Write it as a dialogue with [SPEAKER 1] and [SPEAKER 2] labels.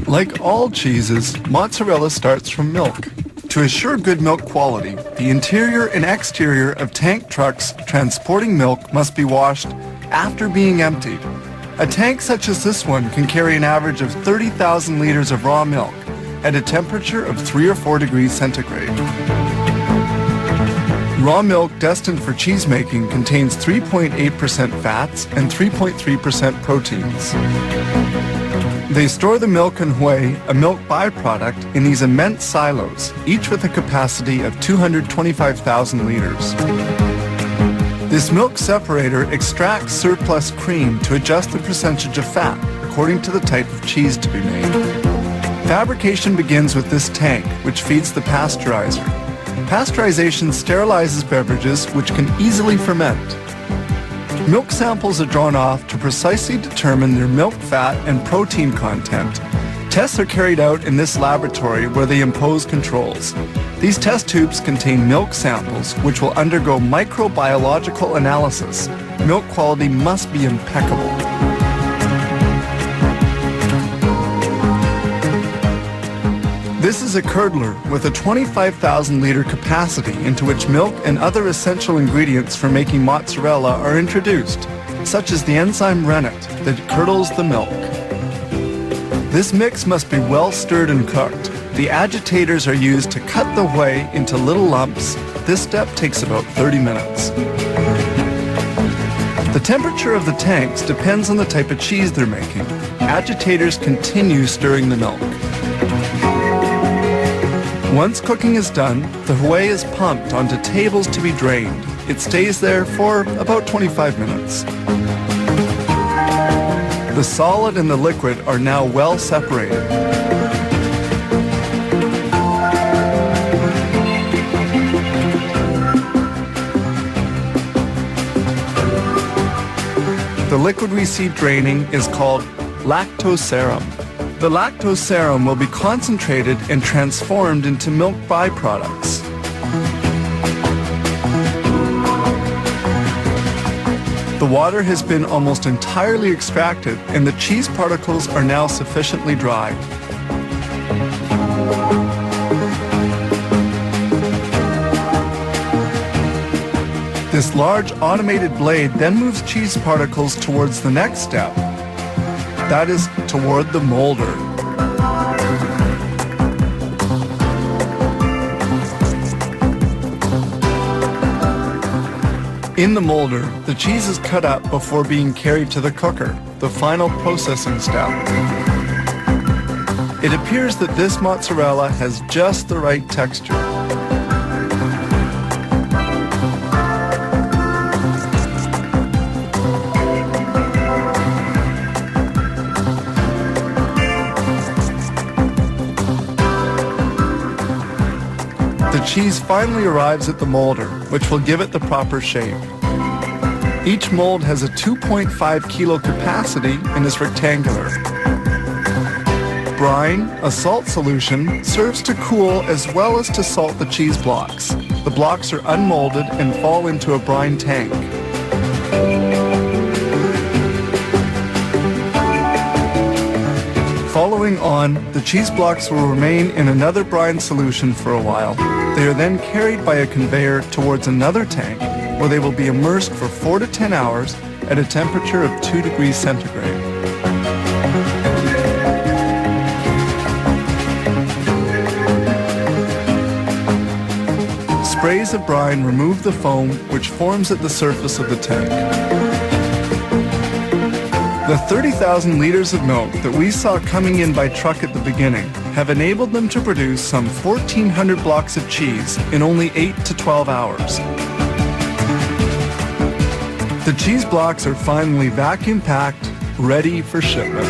[SPEAKER 1] Like all cheeses, mozzarella starts from milk. To assure good milk quality, the interior and exterior of tank trucks transporting milk must be washed after being emptied. A tank such as this one can carry an average of 30,000 liters of raw milk at a temperature of 3 or 4 degrees centigrade. Raw milk destined for cheese making contains 3.8% fats and 3.3% proteins. They store the milk and whey, a milk byproduct, in these immense silos, each with a capacity of 225,000 liters. This milk separator extracts surplus cream to adjust the percentage of fat according to the type of cheese to be made. Fabrication begins with this tank, which feeds the pasteurizer. Pasteurization sterilizes beverages which can easily ferment. Milk samples are drawn off to precisely determine their milk fat and protein content. Tests are carried out in this laboratory where they impose controls. These test tubes contain milk samples which will undergo microbiological analysis. Milk quality must be impeccable. This is a curdler with a 25,000 liter capacity into which milk and other essential ingredients for making mozzarella are introduced, such as the enzyme rennet that curdles the milk. This mix must be well stirred and cooked. The agitators are used to cut the whey into little lumps. This step takes about 30 minutes. The temperature of the tanks depends on the type of cheese they're making. Agitators continue stirring the milk. Once cooking is done, the whey is pumped onto tables to be drained. It stays there for about 25 minutes. The solid and the liquid are now well separated. The liquid we see draining is called lactose serum. The lactose serum will be concentrated and transformed into milk byproducts. The water has been almost entirely extracted and the cheese particles are now sufficiently dry. This large automated blade then moves cheese particles towards the next step. That is, toward the molder. In the molder, the cheese is cut up before being carried to the cooker, the final processing step. It appears that this mozzarella has just the right texture. The cheese finally arrives at the molder, which will give it the proper shape. Each mold has a 2.5 kilo capacity and is rectangular. Brine, a salt solution, serves to cool as well as to salt the cheese blocks. The blocks are unmolded and fall into a brine tank. Following on, the cheese blocks will remain in another brine solution for a while. They are then carried by a conveyor towards another tank, where they will be immersed for 4 to 10 hours at a temperature of 2 degrees centigrade. Sprays of brine remove the foam which forms at the surface of the tank. The 30,000 liters of milk that we saw coming in by truck at the beginning have enabled them to produce some 1,400 blocks of cheese in only 8 to 12 hours. The cheese blocks are finally vacuum packed, ready for shipment.